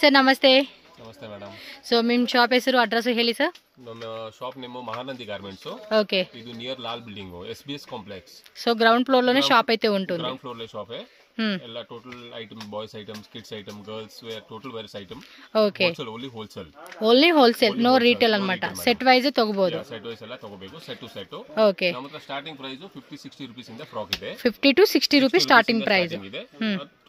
Sir नमस्ते नमस्ते madam so ma'am shop ಹೆಸರು ಅಡ್ರೆಸ್ ಹೇಳಿ ಸರ್ ನಮ್ಮ shop name Mahanandi garments okay ಇದು near Lal building SBS complex so ground floor లోనే షాప్ అయితే ఉంటుంది గ్రౌండ్ ఫ్లోర్ లో షాప్ ಎಲ್ಲ total item boys items kids item girls wear total wears item okay only wholesale no retail ಅನ್మాట set wise ತಗೋಬಹುದು set wise ಎಲ್ಲ ತಗೋಬೇಕು set to set okay ನಮ್ಮತ್ರ ಸ್ಟಾರ್ಟಿಂಗ್ ಪ್ರೈಸ್ 50-60 ರೂಪೀಸ್ ಇಂದ ಫ್ರಾಕ್ ಇದೆ 50 to 60 rupees starting price ಇದೆ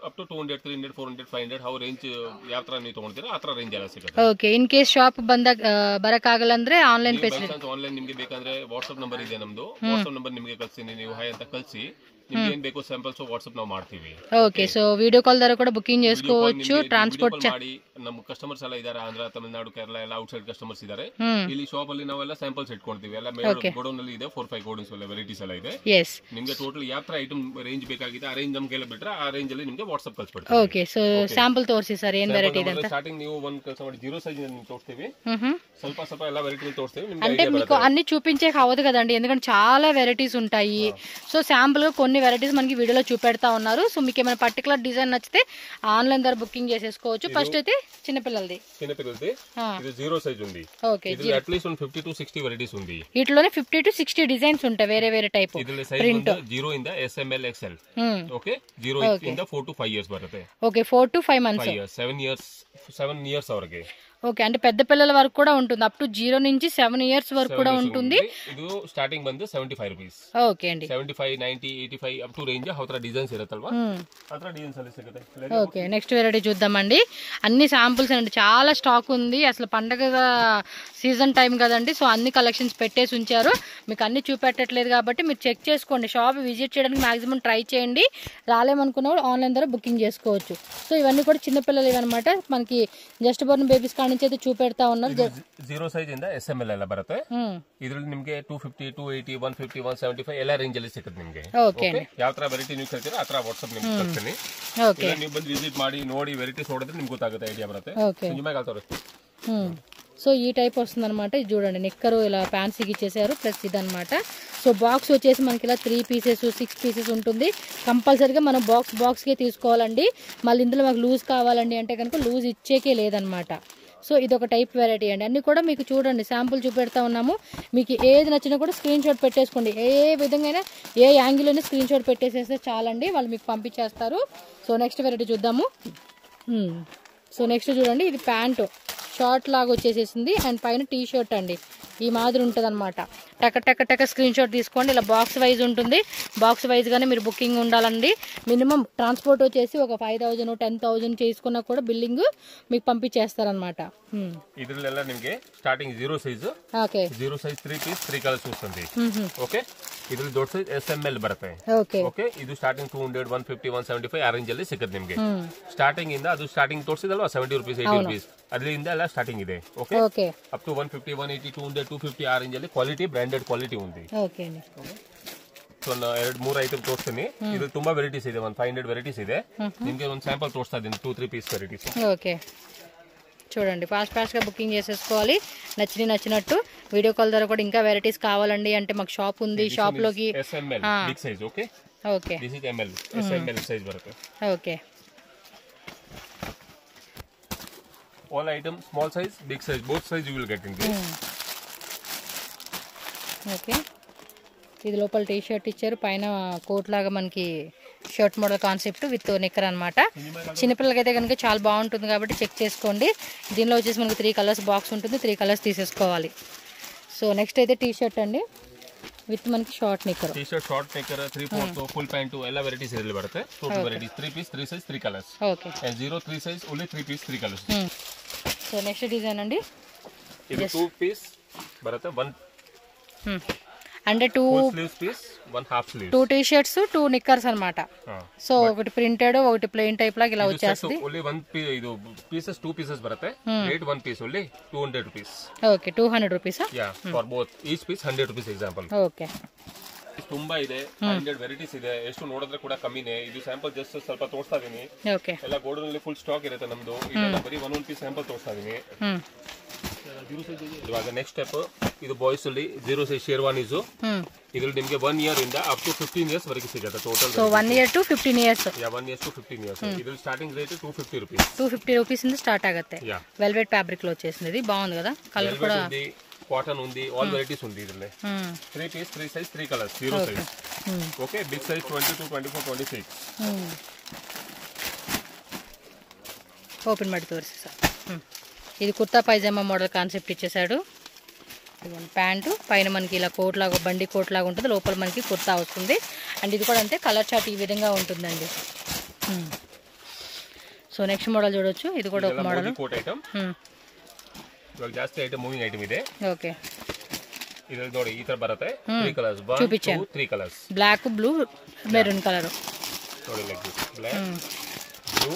up to 200 300 400 500 how range ಯಾವ ತರ ನೀವು ತಗೊಳ್ತೀರಾ ಆ ತರ ರೇಂಜ್ ಎಲ್ಲ ಸಿಗುತ್ತೆ ಓಕೆ ಇನ್ ಕೇಸ್ ಶಾಪ್ ಬಂದಾಗ ಬರಕಾಗಲ್ಲ ಅಂದ್ರೆ ಆನ್ಲೈನ್ ಫೆಸಿಲಿಟಿ ಆನ್ಲೈನ್ ನಿಮಗೆ ಬೇಕಂದ್ರೆ ವಾಟ್ಸ್ಆಪ್ ನಂಬರ್ ಇದೆ ನಮ್ದು ವಾಟ್ಸ್ಆಪ್ ನಂಬರ್ ನಿಮಗೆ ಕಳಿಸ್ತೀನಿ ನೀವು ಹೈ ಅಂತ ಕಳಿಸಿ ನಿಮಗೆ ಏನು ಬೇಕು ಸ್ಯಾಂಪಲ್ಸ್ ವಾಟ್ಸ್ಆಪ್ ನಾವು ಮಾಡ್ತೀವಿ ఓకే సో వీడియో కాల్ ద్వారా కూడా బుకింగ్ చేసుకోవచ్చు ట్రాన్స్‌పోర్ట్ ಮಾಡಿ ನಮ್ಮ ಕಸ್ಟಮರ್ಸ್ ಎಲ್ಲ ಇದ್ದಾರೆ ಆಂಧ್ರ ತಮಿಳುನಾಡು ಕೇರಳ ಎಲ್ಲ ಔಟ್ಸೈಡ್ ಕಸ್ಟಮರ್ಸ್ ಇದ್ದಾರೆ ಇಲ್ಲಿ ಶಾಪ್ ಅಲ್ಲಿ ನಾವೆಲ್ಲ ಸ್ಯಾಂಪಲ್ಸ್ ಇಟ್ಕೊಳ್ತೀವಿ ಎಲ್ಲ ಗೋಡೌನ್ ಅಲ್ಲಿ ಇದೆ 4-5 ಗೋಡೌನ್ಸ್ ಎಲ್ಲ ವೆರೈಟೀಸ್ ಎಲ್ಲ ಇದೆ yes ನಿಮಗೆ ಟೋಟಲ್ ಯಾವ ತರ ಐಟಮ್ ರೇಂಜ್ ಬೇಕಾಗಿದೆ ಆ ರೇಂಜ್ ನಮಗೆ ಎಲ್ಲ ಬಿಟ್ರೆ ಆ ರೇಂಜ್ ಅಲ್ಲಿ ನಿಮಗೆ ವಾಟ್ಸ್ಆಪ್ ಕಳಿಸ್ಬಿಡ್ತೀವಿ ಓಕೆ ಸೊ ಸ್ಯಾಂಪಲ್ ತೋರಿಸಿ ಸರ್ ಏನು ವೆರೈಟಿ ಇದೆ ಅಂತ ಸ್ಟಾರ್ಟಿಂಗ್ ನೀವು ಒಂದು ಕೆಲಸ ಮಾಡಿ 0 ಸೈಜ್ ನಿಮಗೆ ತೋರಿಸ್ತೀವಿ ಸ್ವಲ್ಪ ಸ್ವಲ್ಪ ಎಲ್ಲ ವೆರೈಟಿ తోస్తేవి నిಮಗೆ అంటే మీకు అన్ని చూపించే కావదు కదండి ఎందుకంటే చాలా వెరైటీస్ ఉంటాయి సో శాంపుల్ గా కొన్ని వెరైటీస్ మనకి వీడియోలో చూపెడతా ఉన్నారు సో మీకు ఏమైనా పర్టికులర్ డిజైన్ నచ్చితే ఆన్లైన్ ద్వారా బుకింగ్ చేసేసుకోవచ్చు ఫస్ట్ అయితే చిన్నపిల్లలది ఇది 0 సైజ్ ఉంది ఓకే ఇది అట్లీస్ట్ 50 to 60 వెరైటీస్ ఉంది వీటిలోనే 50 to 60 డిజైన్స్ ఉంటాయి వేరే వేరే టైప్ ಇದರಲ್ಲಿ ಸೈಜ್ 0 ಇಂದ SML XL ಓಕೆ 0 ಇಂದ 4 to 5 ಇಯರ್ಸ್ ಬರುತ್ತೆ ఓకే 4 to 5 మంత్స్ 7 ఇయర్స్ వరకు ఓకే అంటే పెద్ద పిల్లల వరకు కూడా ఉంటుంది అప్ టు 0 నుంచి 7 ఇయర్స్ వరకు కూడా ఉంటుంది ಇದು ಸ್ಟಾರ್ಟಿಂಗ್ ಬಂದು 75 ರೂಪೀಸ್ ಓಕೆ ಅಂడి 75 90 85 ಅಪ್ ಟು ರೇಂಜ್ ಹೌತರ ಡಿಸೈನ್ಸ್ ಇರುತ್ತಲ್ವಾ ಹತ್ರ ಡಿಸೈನ್ಸ್ ಅಲ್ಲಿ ಸಿಗುತ್ತೆ ఓకే నెక్స్ట్ వెరైటీ చూద్దామండి అన్ని శాంపుల్స్ అండి చాలా స్టాక్ ఉంది అసలు పండగ సీజన్ టైం కదండి సో అన్ని కలెక్షన్స్ పెట్టేసి ఉంచారు మీకు అన్ని చూపెట్టట్లేదు కాబట్టి మీరు చెక్ చేసుకోండి షాప్ విజిట్ చేయడానికి మాక్సిమం ట్రై చేయండి రాలేమనుకున్నా కూడా ఆన్లైన్ ద్వారా బుకింగ్ చేసుకోవచ్చు సో ఇవన్నీ కూడా చిన్నపిల్లలు ఇవన్నమాట మనకి జస్ట్ బోర్న్ బేబీస్ నుంచి అయితే చూపెడతా ఉన్నారు 0 సైజ్ ಇಂದ SML ಎಲ್ಲ ಬರುತ್ತೆ ಇದರಲ್ಲಿ ನಿಮಗೆ 250 280 150 175 ಎಲ್ಲ ರೇಂಜ್ ಅಲ್ಲಿ ಸಿಗುತ್ತೆ ನಿಮಗೆ ಓಕೆ ಯಾವ ತರ ವೆರೈಟಿ ನೀವು ಕೇಳ್ತೀರಾ ಆ ತರ ವಾಟ್ಸ್ಆಪ್ ನಿಮಗೆ ಕಳಿಸ್ತೀನಿ ಓಕೆ ನೀವು ಬಂದು ವಿಸಿಟ್ ಮಾಡಿ ನೋಡಿ ವೆರೈಟೀಸ್ ನೋಡಿದ್ರೆ ನಿಮಗೆ ಗೊತ್ತಾಗುತ್ತೆ ಐಡಿಯಾ ಬರುತ್ತೆ ఓకే ನಿಮಗೆ ಹೇಳ್ತಾರೆ సో ఈ టైప్ వస్తుంది అనమాట ఇది చూడండి నిక్కరు ఇలా ఫ్యాన్సీకి ఇచ్చేసారు ప్లస్ ఇదనమాట సో బాక్స్ వచ్చేసి మనకి ఇలా 3 పీసెస్ 6 పీసెస్ ఉంటుంది కంపల్సరీగా మనం బాక్స్కే తీసుకోవాలండి మళ్ళీ ఇందులో మాకు లూజ్ కావాలండి అంటే కనుక లూజ్ ఇచ్చేకే లేదనమాట సో ఇది ఒక టైప్ వెరైటీ అండి అన్ని కూడా మీకు చూడండి శాంపుల్ చూపెడతా ఉన్నాము మీకు ఏది నచ్చినా కూడా స్క్రీన్ షాట్ పెట్టేసుకోండి ఏ విధంగా ఏ యాంగిల్లోనే స్క్రీన్ షాట్ పెట్టేసేస్తే చాలండి వాళ్ళు మీకు పంపించేస్తారు సో నెక్స్ట్ వెరైటీ చూద్దాము సో నెక్స్ట్ చూడండి ఇది ప్యాంటు షార్ట్ లాగా వచ్చేసేసింది అండ్ పైన టీ షర్ట్ అండి ఈ మాదిరి ఉంటుంది అనమాట టక టక టక స్క్రీన్ షాట్ తీసుకోండి ఇలా బాక్స్ వైజ్ ఉంటుంది బాక్స్ వైజ్గానే మీరు బుకింగ్ ఉండాలండి మినిమం ట్రాన్స్పోర్ట్ వచ్చేసి ఒక 5000 10,000 చేసుకున్నా కూడా బిల్లింగ్ మీకు పంపించేస్తారనమాట ಇದರಲ್ಲೆಲ್ಲ ನಿಮಗೆ starting 0 size okay 0 size 3 piece 3 colours ವస్తుంది ಓಕೆ ಇದ್ರಲ್ಲಿ ದೊಡ್ಡ ಸೈಜ್ SML ಬರುತ್ತೆ ఓకే ಓಕೆ ಇದು ಸ್ಟಾರ್ಟಿಂಗ್ 200 150 175 ಆ ರೇಂಜ್ ಅಲ್ಲಿ ಸಿಗುತ್ತೆ ನಿಮಗೆ ಸ್ಟಾರ್ಟಿಂಗ್ ಇಂದ ಅದು ಸ್ಟಾರ್ಟಿಂಗ್ ತೋರಿಸಿದಲ್ವಾ 70 ರೂಪೀಸ್ 80 ರೂಪೀಸ್ ಅದರಿಂದ ಎಲ್ಲ ಸ್ಟಾರ್ಟಿಂಗ್ ಇದೆ ಓಕೆ ఓకే ಅಪ್ ಟು 150 180 200 250 ಆ ರೇಂಜ್ ಅಲ್ಲಿ ಕ್ವಾಲಿಟಿ ಬ್ರಾಂಡೆಡ್ ಕ್ವಾಲಿಟಿ ఉంది ఓకే అండి ಸೊ 2-3 ಐಟಮ್ ತೋರಿಸ್ತೀನಿ ಇದು ತುಂಬಾ ವೆರೈಟೀಸ್ ಇದೆ 500 ವೆರೈಟೀಸ್ ಇದೆ ನಿಮಗೆ ಒಂದು ಸ್ಯಾಂಪಲ್ ತೋರಿಸ್ತಾ ಇದ್ದೀನಿ 2-3 ಪೀಸ್ ವೆರೈಟೀಸ್ ఓకే చూడండి ఫాస్ట్గా బుకింగ్ చేసేసుకోవాలి నచ్చినట్టు వీడియో కాల్ ద్వారా కూడా ఇంకా వెరైటీస్ కావాలండి అంటే మాకు షాప్ ఉంది షాప్ లోకి SML big size okay okay this is ML SML size బರುತ್ತೆ okay all items small size big size both size you will get in this okay ఇది లోపల టీ షర్ట్ ఇచ్చారు పైన కోట్ లాగా మనకి షర్ట్ మోడల్ కాన్సెప్ట్ విత్ నిక్కర్ అనమాట చిన్నపిల్లలకి అయితే కనుక చాలా బాగుంటుంది కాబట్టి చెక్ చేసుకోండి దీనిలో వచ్చేసి మనకి 3 కలర్స్ బాక్స్ ఉంటుంది 3 కలర్స్ తీసేసుకోవాలి సో నెక్స్ట్ అయితే టీ షర్ట్ అండి విత్ మనకి షార్ట్ నిక్కర్ టీ షర్ట్ షార్ట్ నిక్కర్ 3/4 ಫುಲ್ ಪ್ಯಾಂಟ್ ಎಲ್ಲ ವೆರೈಟೀಸ್ ಇರಲಿ ಬರುತ್ತೆ total varieties 3 piece 3 size 3 colours okay and 3 size only 3 piece 3 colours so next design అండి ಇದು 2 ಪೀಸ್ ಬರುತ್ತೆ 1 అంటే 2 sleeves piece 1 half sleeve 2 T shirts 2 నిక్కర్స్ అన్నమాట సో ఒకటి ప్రింటెడ్ ఒకటి ప్లెయిన్ టైప్ లాగా ఇలా వచ్చేస్తుంది ఓన్లీ 1 ಇದು పీసెస్ 2 పీసెస్ ಬರುತ್ತೆ rate 1 piece only 200 rupees okay 200 rupees yeah for both each piece 100 rupees example okay ತುಂಬಾ ಇದೆ 500 ವೆರೈಟೀಸ್ ಇದೆ ಎಷ್ಟು ನೋಡಿದ್ರೆ ಕೂಡ ಕಮ್ಮಿನೇ ಇದು ಸ್ಯಾಂಪಲ್ ಜಸ್ಟ್ ಸ್ವಲ್ಪ ತೋರಿಸ್ತಾ ಇದೀನಿ ಓಕೆ ಎಲ್ಲ ಗೋಡೌನ್ ಅಲ್ಲಿ ಫುಲ್ ಸ್ಟಾಕ್ ಇರುತ್ತೆ ನಮ್ದು ಇದೆಲ್ಲ ಬರೀ 1 ಪೀಸ್ ಸ್ಯಾಂಪಲ್ ತೋರಿಸ್ತಾ ಇದೀನಿ ಇವಾಗ ನೆಕ್ಸ್ಟ್ ಸ್ಟೆಪ್ ಇದು ಬಾಯ್ಸ್ ಅಲ್ಲಿ 0 ಸೈಜ್ ಶೇರ್ವಾನೀಸ್ ಇದ್ರಲ್ಲಿ ನಿಮಗೆ 1 ಇಯರ್ ಇಂದ ಅಪ್ ಟು 15 ಇಯರ್ಸ್ ವರೆಗೆ ಸಿಗುತ್ತೆ total. So 1 year to 15 years. Yeah 1 year to 15 years. ಇದ್ರಲ್ಲಿ ಸ್ಟಾರ್ಟಿಂಗ್ ರೇಟ್ 250 ರೂಪೀಸ್. 250 ರೂಪೀಸ್ ಇಂದ స్టార్ట్ ఆಗುತ್ತೆ. వెల్వెట్ ఫ్యాబ్రిక్ లో వచ్చేసింది. బాగుంది కదా, కలర్ కూడా ఉంది, కాటన్ ఉంది, ఆల్ వెరైటీస్ ఉంది ఇద్రలే. 3 piece 3 size 3 colours 0 size. Okay, big size 22 24 26. Open ಮಾಡಿ ತೋರಿಸಿ ಸರ್. ఇది కుర్తా పైజామా మోడల్ కాన్సెప్ట్ ఇచ్చేసాడు. ఇదిగోండి ప్యాంటు, పైన మనకి ఇలా కోట్ లాగా బండి కోట్ లాగా ఉంటుంది, లోపల మనకి కుర్తా వస్తుంది. అండ్ ఇది కూడా అంతే, కలర్ చార్ట్ ఈ విధంగా ఉంటుందండి. సో నెక్స్ట్ మోడల్ చూడొచ్చు, ఇది కూడా ఒక మోడల్ కోట్ ఐటమ్. ಇವಾಗ ಜಾಸ್ತಿ ಐಟಮ್ ಮೂವಿಂಗ್ ಐಟಮ್ ಇದೆ. ಓಕೆ, ಇದರಲ್ಲಿ ನೋಡಿ ಈ ತರ ಬರುತ್ತೆ. 3 colours, 1 2 3 colours. Black, blue, maroon colour. ನೋಡಿ like this, black, blue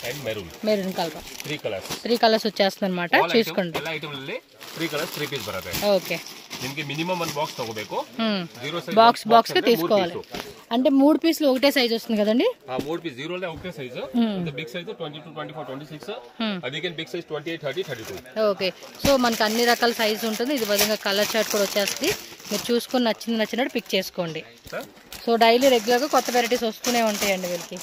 and maroon colour. 3 colours వచ్చేస్తుంది అన్నమాట. చూసుకోండి, ಎಲ್ಲ ಐಟಮ್ ಅಲ್ಲಿ 3 కలర్స్ 3 పీస్ ಬರುತ್ತೆ. ఓకే, ನಿಮಗೆ ಮಿನಿಮಮ್ 1 ಬಾಕ್ಸ್ ತಗೋಬೇಕು. 0 ಸೈಜ್ బాక్స్ కి తీసుకోవాలి. అంటే 3 పీసులు ఒకటే సైజ్ వస్తుంది కదండి. 3 పీస్ 0 లో ఒకటే సైజ్. The big size 22 24 26. అదికే బిగ్ సైజ్ 28 30 32. ఓకే, సో మనకి అన్ని రకాల సైజ్ ఉంటుంది. ఇది విధంగా కలర్ చార్ట్ కూడా వచ్చేస్తుంది. మీరు చూసుకొని నచ్చినట్టు పిక్ చేసుకోండి. సో డైలీ రెగ్యులర్ గా కొత్త వెరైటీస్ వస్తూనే ఉంటాయండి వీళ్ళకి.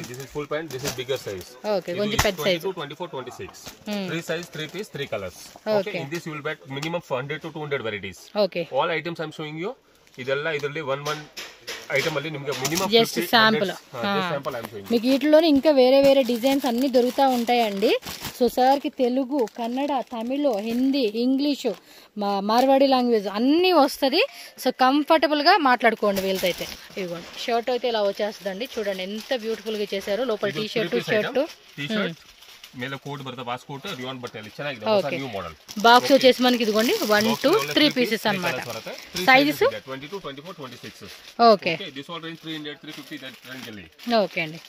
This is full pant, this is bigger size. Okay, కొంచెం పెద్ద size. 22 24 26. 3 size, 3 piece, 3 colors. Okay, in this you will get minimum 100 to 200 varieties. Okay, all items I am showing you ಇದೆಲ್ಲ ಇದರಲ್ಲಿ 1 item ಅಲ್ಲಿ ನಿಮಗೆ minimum just sample. Sample I am showing. మీకు వీటిలోనే ఇంకా వేరే డిజైన్స్ అన్ని దొరుకుతూ ఉంటాయండి. సో సార్కి తెలుగు, కన్నడ, తమిళ్, హిందీ, ఇంగ్లీషు, మార్వాడి లాంగ్వేజ్ అన్నీ వస్తుంది. సో కంఫర్టబుల్గా మాట్లాడుకోండి వీళ్ళతో అయితే. ఇదిగోండి షర్ట్ అయితే ఇలా వచ్చేస్తుందండి. చూడండి ఎంత బ్యూటిఫుల్గా చేశారు. లోపల టీ షర్ట్ ಮೇಲೆ ಕೋಟ್ ಬರುತ್ತೆ, ಬಾಸ್ ಕೋಟ್ ರಿಯಾನ್ ಬಟ್ಟೆಯಲ್ಲಿ ಚೆನ್ನಾಗಿದೆ. ಹೊಸ ನ್ಯೂ ಮಾಡೆಲ್. బాక్స్ వచ్చేసి మనకి ఇదిగోండి 1 2 3 పీసెస్ అన్నమాట. Sizes 22 24 26. Okay, this all range 300 350 that range ಅಲ್ಲಿ. ఓకే అండి,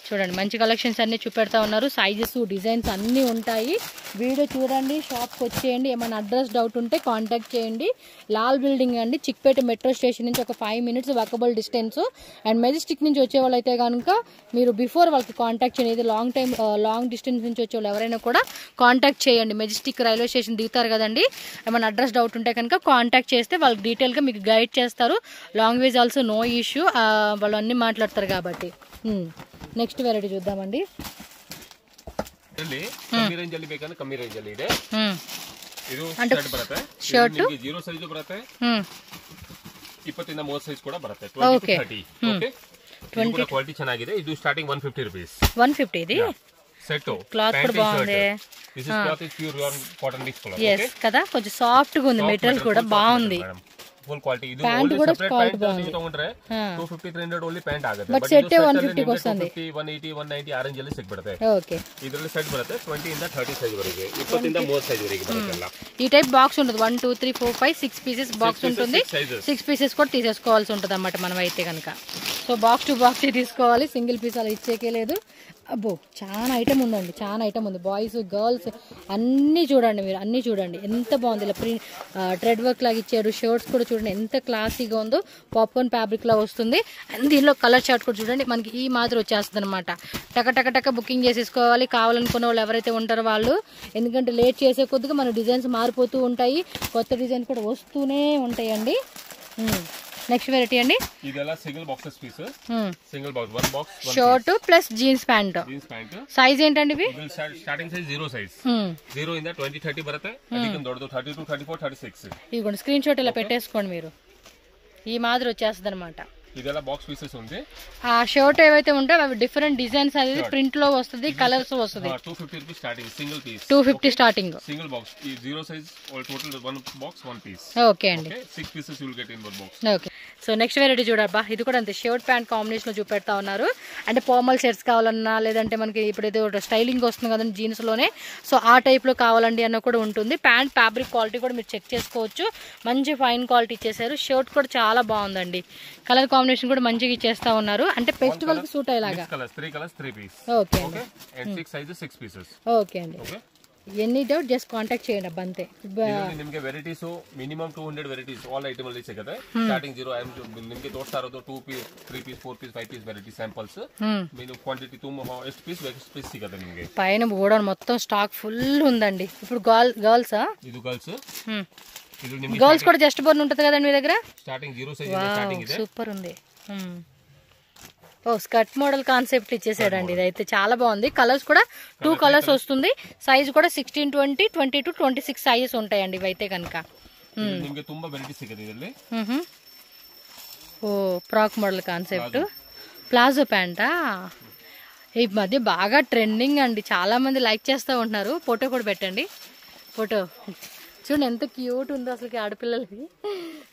చూడండి మంచి కలెక్షన్స్ అన్ని చూపెడతా ఉన్నారు. సైజెస్, డిజైన్స్ అన్నీ ఉంటాయి. వీడియో చూడండి, షాప్కి వచ్చేయండి. ఏమైనా అడ్రస్ డౌట్ ఉంటే కాంటాక్ట్ చేయండి. లాల్ బిల్డింగ్ అండి, చిక్పేట మెట్రో స్టేషన్ నుంచి ఒక 5 minutes walkable distance. And Majestic నుంచి వచ్చేవాళ్ళు అయితే కనుక మీరు బిఫోర్ వాళ్ళకి కాంటాక్ట్ చేయండి. ఇది లాంగ్ డిస్టెన్స్ నుంచి వచ్చేవాళ్ళు ఎవరైనా కూడా కాంటాక్ట్ చేయండి. మెజెస్టిక్ రైల్వే స్టేషన్ దిగుతారు కదండి. ఏమైనా అడ్రస్ డౌట్ ఉంటే కనుక కాంటాక్ట్ చేస్తే వాళ్ళకి డీటెయిల్గా మీకు గైడ్ చేస్తారు. లాంగ్వేజ్ ఆల్సో నో ఇష్యూ, వాళ్ళు అన్నీ మాట్లాడతారు కాబట్టి. నెక్స్ట్ వెరైటీ చూద్దామండి. ಕಮ್ಮಿ ರೇಂಜ್ ಅಲ್ಲಿ ಬೇಕಂದ್ರೆ ಕಮ್ಮಿ ರೇಂಜ್ ಅಲ್ಲಿ ಇದೆ. ಇದು ಶರ್ಟ್ ಬರುತ್ತೆ, ಶರ್ಟ್ 0 ಸೈಜ್ ಬರುತ್ತೆ, 20 ಇಂದ 30 ಸೈಜ್ ಕೂಡ ಬರುತ್ತೆ, 20 to 30. ಓಕೆ, ಇದು ಕೂಡ ಕ್ವಾಲಿಟಿ ಚೆನ್ನಾಗಿದೆ. ಇದು ಸ್ಟಾರ್ಟಿಂಗ್ 150 ರೂಪೀಸ್. 150 ఇది సెట్. క్లాత్ కూడా బాగుంది. This is cloth is pure cotton mix colour. yes కదా, కొంచెం సాఫ్ట్ గా ఉంది. మెటీరియల్ కూడా బాగుంది. Full quality. ಇದು ಪ್ಯಾಂಟ್ ಕೂಡ ಕ್ವಾಲಿಟಿ ಬಾగుంది. ತಗೊಂಡ್ರೆ 250 300 ಓನ್ಲಿ ಪ್ಯಾಂಟ್ ಆಗುತ್ತೆ. ಬಟ್ ಸೆಟ್ 150 ಗೆ ವಸ್ತುಂది. 180 190 ಆರೆಂಜ್ ಅಲ್ಲಿ ಸಿಗ್ಬಿಡುತ್ತೆ. ಓಕೆ, ಇದರಲ್ಲಿ ಸೆಟ್ ಬರುತ್ತೆ 20 ಇಂದ 30 ಸೈಜ್ ವರೆಗೆ, 20 ಇಂದ 30 ಸೈಜ್ ವರೆಗೆ ಬರುತ್ತಲ್ಲ. ఈ టైప్ బాక్స్ ఉంటుంది. 1 2 3 4 5 6 పీసెస్ బాక్స్ ఉంటుంది. 6 పీసెస్ కూడా తీసేసుకోవాల్సి ఉంటుంది అన్నమాట మనం అయితే కనుక. సో బాక్స్ టు బాక్స్ తీసుకోవాలి, సింగిల్ పీస్ అలా ఇచ్చేకే లేదు. అబ్బో చాలా ఐటమ్ ఉందండి, చాలా ఐటమ్ ఉంది. బాయ్స్ గర్ల్స్ అన్నీ చూడండి, మీరు అన్నీ చూడండి ఎంత బాగుంది. ఇలా థ్రెడ్ వర్క్ లాగా ఇచ్చారు. షర్ట్స్ కూడా చూడండి ఎంత క్లాసీగా ఉందో. పాప్కార్న్ ఫ్యాబ్రిక్ లా వస్తుంది. అండ్ దీనిలో కలర్ చార్ట్ కూడా చూడండి మనకి ఈ మాదిరి వచ్చేస్తుంది అనమాట. టక బుకింగ్ చేసేసుకోవాలి కావాలనుకున్న వాళ్ళు ఎవరైతే ఉంటారో వాళ్ళు. ఎందుకంటే లేట్ చేసే కొద్దిగా మన డిజైన్స్ మారిపోతూ ఉంటాయి, కొత్త డిజైన్స్ కూడా వస్తూనే ఉంటాయండి. నెక్స్ట్ వెరైటీ అండి, ಇದೆಲ್ಲ single boxes piece. Single box 1 box shirt plus jeans pant. Size ఏంటండి ఇవి? Starting size 0 size. 0 ఇంద 20 30 బರುತ್ತೆ. ಅದಕ್ಕೆ ದೊಡ್ಡದು 32 34 36. ఇదిగోండి స్క్రీన్ షాట్ ఇలా పెట్టేసుకోండి మీరు. ఈ మాదిరి వచ్చేస్తుంది అనమాట. ಇದೆಲ್ಲ ಬಾಕ್ಸ್ ಪೀಸಸ್ ఉంది. ఆ షర్ట్ ఏవైతే ఉంటాయో అవి డిఫరెంట్ డిజైన్స్ అనేది ప్రింట్ లో వస్తుంది, కలర్స్ వస్తుంది. 250 rupees starting single piece. 250 starting single box. ఈ 0 size total 1 box 1 piece. Okay అండి, 6 pieces you will get in 1 box. Okay, so next variety చూడబ్బా. ఇది కూడా అంతే, షర్ట్ ప్యాంట్ కాంబినేషన్ లో చూపెడతా ఉన్నారు. అంటే ఫార్మల్ షర్ట్స్ కావాలన్నా, లేదంటే మనకి ఇప్పుడు ఏదో స్టైలింగ్ వస్తుంది కదండి జీన్స్ లోనే, సో ఆ టైప్ లో కావాలండి అన్న కూడా ఉంటుంది. ప్యాంట్ ఫ్యాబ్రిక్ క్వాలిటీ కూడా మీరు చెక్ చేసుకోవచ్చు. మంచి ఫైన్ క్వాలిటీ ఇచ్చేసారు. షర్ట్ కూడా చాలా బాగుందండి. కలర్ కాంబినేషన్ కూడా మంచిగా ఇచ్చేస్తా ఉన్నారు. అంటే ఫెస్టివల్ కి సూట్ అయ్యేలాగా. 3 కలర్స్ 3 పీస్. ఓకే అండి, అండ్ 6 సైజెస్ 6 పీసెస్. ఓకే అండి. ఎనీ డౌట్ జస్ట్ కాంటాక్ಟ್ చేయండి ಅಬ್ಬ ಅಂತೆ ಇದರಲ್ಲಿ ನಿಮಗೆ varieties minimum 200 varieties all item ಅಲ್ಲಿ ಸಿಗುತ್ತೆ ಸ್ಟಾರ್ಟಿಂಗ್ 0 ನಿಮಗೆ ತೋರಿಸ್ತಾ ಇರೋದು 2 piece 3 piece 4 piece 5 piece variety samples మీరు క్వాంటిటీ ತುಂಬ ಎಷ್ಟು పీస్ సిగదా ನಿಮಗೆ పైన గోడౌన్ మొత్తం స్టాక్ ఫుల్ ఉందండి ఇప్పుడు గర్ల్స్ ఇది గర్ల్స్ ఇది నిಮಗೆ గర్ల్స్ కూడా జస్ట్ బోర్న్ ఉంటది కదండి మీ దగ్గర స్టార్టింగ్ 0 సైజ్ స్టార్టింగ్ ಇದೆ సూపర్ ఉంది ఓ స్కర్ట్ మోడల్ కాన్సెప్ట్ ఇచ్చేసాడండి ఇదైతే చాలా బాగుంది కలర్స్ కూడా 2 కలర్స్ వస్తుంది సైజ్ కూడా 16 20 22 26 సైజెస్ ఉంటాయండి ఇవైతే కనుక ನಿಮಗೆ ತುಂಬಾ ವೆರೈಟಿ ಸಿಗುತ್ತೆ ಇದರಲ್ಲಿ ఓ ఫ్రాక్ మోడల్ కాన్సెప్ట్ ప్లాజో ప్యాంటా ఈ మధ్య బాగా ట్రెండింగ్ అండి చాలా మంది లైక్ చేస్తూ ఉంటున్నారు ఫోటో కూడా పెట్టండి ఫోటో చూడండి ఎంత క్యూట్ ఉందో అసలుకి ఆడపిల్లలకి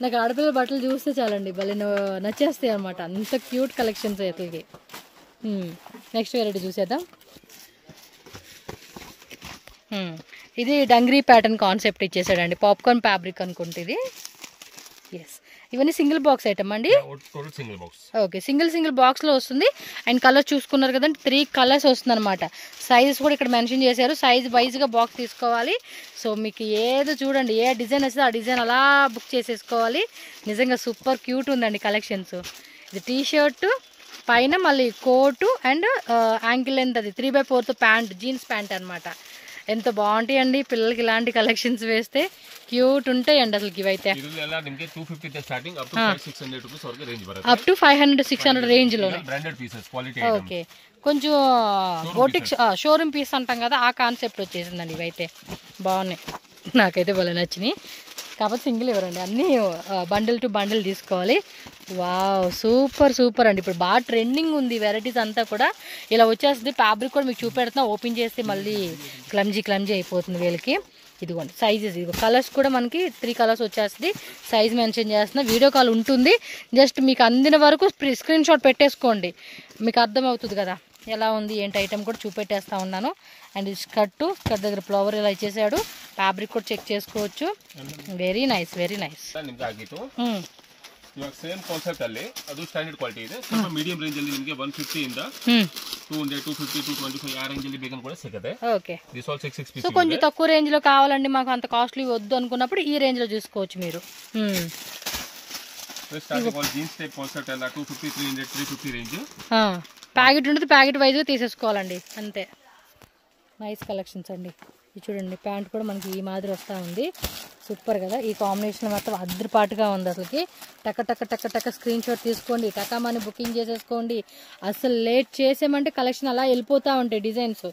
నాకు ఆడపిల్లల బట్టలు చూస్తే చాలండి భలే నచ్చేస్తాయి అనమాట అంత క్యూట్ కలెక్షన్స్ అతనికి నెక్స్ట్ వెరైటీ చూసేద్దాం ఇది డంగ్రీ ప్యాటర్న్ కాన్సెప్ట్ ఇచ్చేసాడండి పాప్కార్న్ ఫ్యాబ్రిక్ అనుకుంటే ఇది ఎస్ ఇవన్నీ సింగిల్ బాక్స్ ఐటమ్ అండి ఓకే సింగిల్ బాక్స్ లో వస్తుంది అండ్ కలర్ చూసుకున్నారు కదండి 3 కలర్స్ వస్తుంది అనమాట సైజెస్ కూడా ఇక్కడ మెన్షన్ చేశారు సైజ్ వైజ్ గా బాక్స్ తీసుకోవాలి సో మీకు ఏదో చూడండి ఏ డిజైన్ వస్తే ఆ డిజైన్ అలా బుక్ చేసేసుకోవాలి నిజంగా సూపర్ క్యూట్ ఉందండి కలెక్షన్స్ ఇది టీ షర్ట్ పైన మళ్ళీ కోటు అండ్ యాంకిల్ లెంత్ అది 3/4 ప్యాంట్ జీన్స్ ప్యాంట్ అనమాట ఎంత బాగుంటాయండి పిల్లలకి ఇలాంటి కలెక్షన్స్ వేస్తే క్యూట్ ఉంటాయండి అసలు ఇవైతే అప్ టు 500-600 రేంజ్ లో ఓకే కొంచెం బోటిక్ షోరూమ్ పీస్ అంటాం కదా ఆ కాన్సెప్ట్ వచ్చేసిందండి ఇవైతే బాగున్నాయి నాకైతే భలే నచ్చినాయి కాకపోతే సింగిల్ ఇవ్వరండి అన్నీ బండిల్ టు బండిల్ తీసుకోవాలి వావ్ సూపర్ అండి ఇప్పుడు బాగా ట్రెండింగ్ ఉంది వెరైటీస్ అంతా కూడా ఇలా వచ్చేస్తుంది ఫ్యాబ్రిక్ కూడా మీకు చూపెడుతున్నా ఓపెన్ చేస్తే మళ్ళీ క్లమ్జీ అయిపోతుంది వీళ్ళకి ఇదిగోండి సైజెస్ ఇదిగో కలర్స్ కూడా మనకి 3 కలర్స్ వచ్చేస్తుంది సైజ్ మెన్షన్ చేస్తున్నా వీడియో కాల్ ఉంటుంది జస్ట్ మీకు అందిన వరకు స్క్రీన్ షాట్ పెట్టేసుకోండి మీకు అర్థమవుతుంది కదా ఎలా ఉంది ఏంటి ఐటమ్ కూడా చూపెట్టేస్తా ఉన్నాను అండ్ స్కర్ట్ దగ్గర ఫ్లవర్ ఇలా ఇచ్చేసాడు ఫ్యాబ్రిక్ కూడా చెక్ చేసుకోవచ్చు వెరీ నైస్ ಇವಾಗ ಸೇಮ್ ಕಾನ್ಸೆಪ್ಟ್ ಅಲ್ಲಿ ಅದು ಸ್ಟ್ಯಾಂಡರ್ಡ್ ಕ್ವಾಲಿಟಿ ಇದೆ ಸ್ವಲ್ಪ ಮೀಡಿಯಂ ರೇಂಜ್ ಅಲ್ಲಿ ನಿಮಗೆ 150 ಇಂದ 200 250 225 ಆ ರೇಂಜ್ ಅಲ್ಲಿ ಬೇಕಂತ ಕೂಡ ಸಿಗುತ್ತೆ okay this all 6 piece so కొంచెం తక్కువ రేంజ్ లో కావాలండి మాకు అంత కాస్ట్లీ వద్దు అనుకున్నప్పుడు ఈ రేంజ్ లో చూసుకోవచ్చు మీరు starting all jeans type concept అలా 250 300 350 రేంజ్ ప్యాకెట్ ఉంటుంది ప్యాకెట్ వైజ్ గా తీసేసుకోవాలండి అంతే నైస్ కలెక్షన్స్ అండి ఇది చూడండి ప్యాంట్ కూడా మనకి ఈ మాదిరి వస్తూ ఉంది సూపర్ కదా ఈ కాంబినేషన్ మాత్రం అద్దరిపాటుగా ఉంది అసలుకి టక స్క్రీన్ షాట్ తీసుకోండి టకామాని బుకింగ్ చేసేసుకోండి అసలు లేట్ చేసేమంటే కలెక్షన్ అలా వెళ్ళిపోతూ ఉంటాయి డిజైన్స్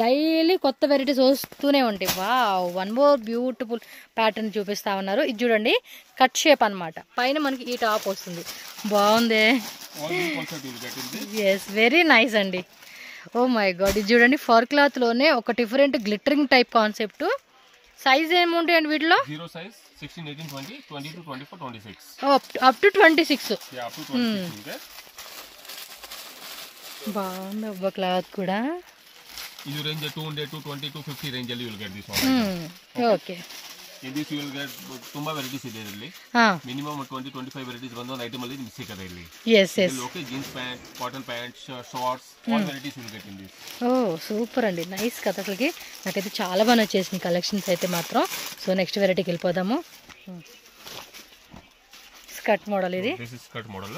డైలీ కొత్త వెరైటీస్ వస్తూనే ఉంటాయి wow one more beautiful pattern చూపిస్తా ఉన్నారు ఇది చూడండి కట్ షేప్ అనమాట పైన మనకి ఈ టాప్ వస్తుంది బాగుంది ఎస్ వెరీ నైస్ అండి ఓ మై గాడ్ ఇది చూడండి ఫర్ క్లాత్ లోనే ఒక different glittering type concept size ఏముంటాయండి వీటిలో 0 size 16 18 20 20 to 24 26 up to 26 yeah up to 26 బాగుంది అబ్బా క్లాత్ కూడా ఇది రేంజ్ 200 to 20 to 50 రేంజ్ ಅಲ್ಲಿ will get this all okay this you will get ತುಂಬಾ ವೆರೈಟೀಸ್ ಇದೆ ಇಲ್ಲಿ ಮಿನಿಮಮ್ 20 25 ವೆರೈಟೀಸ್ ಬಂದು ಒಂದು ಐಟಮ್ ಅಲ್ಲಿ ನಿಮಗೆ ಸಿಗುತ್ತೆ ಇಲ್ಲಿ yes okay jeans pant cotton pant shorts all varieties will get in this oh super అండి నైస్ కదా అసలుకి నాకైతే చాలా బాగా నచ్చేసింది కలెక్షన్స్ అయితే మాత్రం సో నెక్స్ట్ వెరైటీకి వెళ్ళిపోదాము స్కర్ట్ మోడల్ ఇది this is skirt model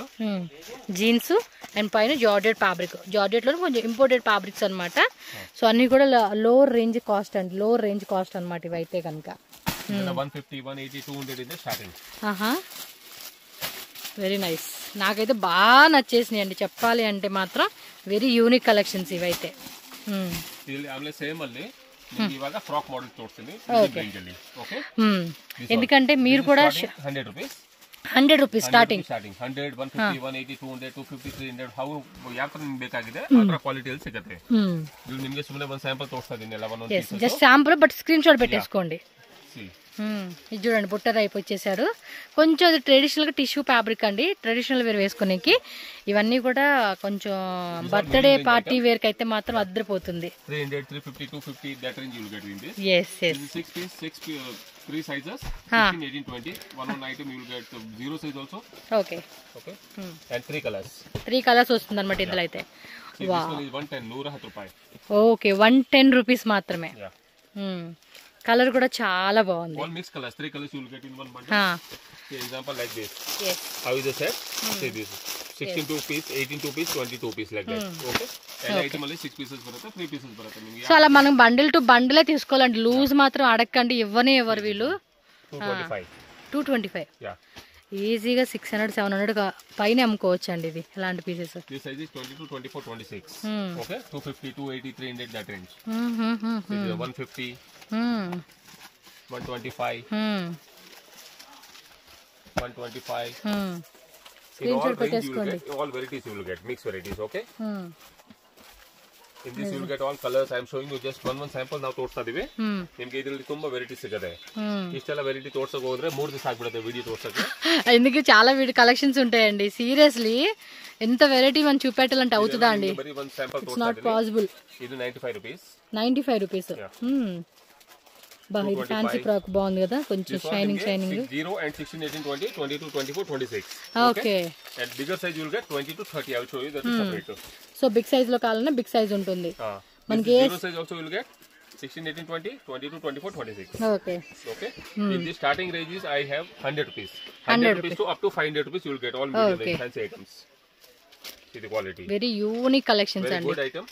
jeans and పైన జార్జెట్ ఫ్యాబ్రిక్ జార్జెట్ లో కొంచెం ఇంపోర్టెడ్ ఫ్యాబ్రిక్స్ అన్నమాట సో అన్ని కూడా లోవర్ రేంజ్ కాస్ట్ అండి లోవర్ రేంజ్ కాస్ట్ అన్నమాట ఇవైతే కనుక 150 180 200 ಇದೆ స్టార్టింగ్ వెరీ నైస్ నాకైతే బాగా నచ్చేసినాయి అండి చెప్పాలి అంటే మాత్రం వెరీ యూనిక్ కలెక్షన్స్ ఇవైతే ಇಲ್ಲಿ ಆಮೇಲೆ ಸೇಮ್ ಅಲ್ಲಿ ಇವಾಗ ಫ್ರಾಕ್ ಮಾಡೆಲ್ ತೋರಿಸ್ತೀನಿ ರೇಂಜ್ ಅಲ್ಲಿ ಓಕೆ ఎందుకంటే మీరు కూడా 100 ರೂಪೀಸ್ 100 ರೂಪೀಸ್ ಸ್ಟಾರ್ಟಿಂಗ್ 100 150 180 200 250 300 ಹೌ ಯಾವ ತರ ನಿಮ್ಗೆ ಬೇಕಾಗಿದೆ ಆ ತರ ಕ್ವಾಲಿಟಿಯಲ್ಲಿ ಸಿಗುತ್ತೆ ಇದು ನಿಮಗೆ ಸುಮ್ಮನೆ ಒಂದು ಸ್ಯಾಂಪಲ್ ತೋರಿಸ್ತಾ ಇದೀನಿ ಎಲ್ಲ ಒಂದೊಂದು pieces just sample but screen shot పెట్టేసుకోండి ఇది చూడండి బుట్ట టైప్ వచ్చేసాడు కొంచెం అది ట్రెడిషనల్ గా టిష్యూ ఫ్యాబ్రిక్ అండి ట్రెడిషనల్ వేర్ వేసుకునేకి ఇవన్నీ కూడా కొంచెం బర్త్డే పార్టీ వేర్ కి అయితే మాత్రం అద్దరిపోతుంది 300 350 250 that range you will get in this yes 6 piece 3 sizes 16 18 20 one item you will get zero size also okay and 3 colours వస్తుంది అన్నమాట ఇందులో అయితే వావ్ 110 110 రూపాయలు ఓకే 110 రూపీస్ మాత్రమే కలర్ కూడా చాలా బాగుంది. All mixed colors, 3 colors you will get in one bundle. For example, like this. Yes. How is the set? See this. 16 piece, 18 piece, 22 piece like that. Okay. And item only 6 pieces బರುತ್ತೆ, 3 pieces బರುತ್ತೆ నిಮಗೆ. So అలా మనం bundle to బండిలే తీసుకోవాలండి, loose మాత్రం అడగకండి, ఇవ్వనే ఎవరు వీళ్ళు. 225. 225. Yeah. ఈజీగా 600 700 పైన అమ్ముకోవచ్చు అండి ఇది ఇలాంటి pieces. This size is 22, 24, 26. Okay. 250, 280, 300 that range. 150. 125. 125. In all range you will get, all varieties you will get, mixed varieties, okay? In this you will get all colors. I am showing you just one sample now ತೋರಿಸ್ತಾ ಇದೀವಿ. ನಿಮಗೆ ಇದರಲ್ಲಿ ತುಂಬಾ variety ಸಿಗುತ್ತೆ. ಇಷ್ಟೆಲ್ಲ variety ತೋರ್ಸಕ್ಕೆ ಹೋದ್ರೆ 3 ದಿವಸ ಆಗ್ಬಿಡುತ್ತೆ ವಿಡಿಯೋ ತೋರ್ಸಕ್ಕೆ. ఎందుకు చాలా వీడియో కలెక్షన్స్ ఉంటాయండి, సీరియస్లీ ఎంత వెరైటీ మనం చూపెట్టాలంటే అవుతుందా అండి? బరీ one sample it's not possible. ఇది 95 రూపీస్. 95 రూపీస్. ఇది ఫ్యాన్సీ ఫ్రాక్ బాగుంది కదా, కొంచెం shining 0 and 16, 18, 20, 22, 24, 26. Okay. And bigger size you will get 20 to 30. I will show you that is separate. So big size లో కావాలన్నా బిగ్ సైజ్ ఉంటుంది మనకి. Zero size also you will get 16, 18, 20, 22, 24, 26. Okay. Okay. In the starting ranges I have 100 rupees. 100 rupees to up to 500 rupees you will get all medium fancy items. See the quality. Very unique collections very అండి. Good item.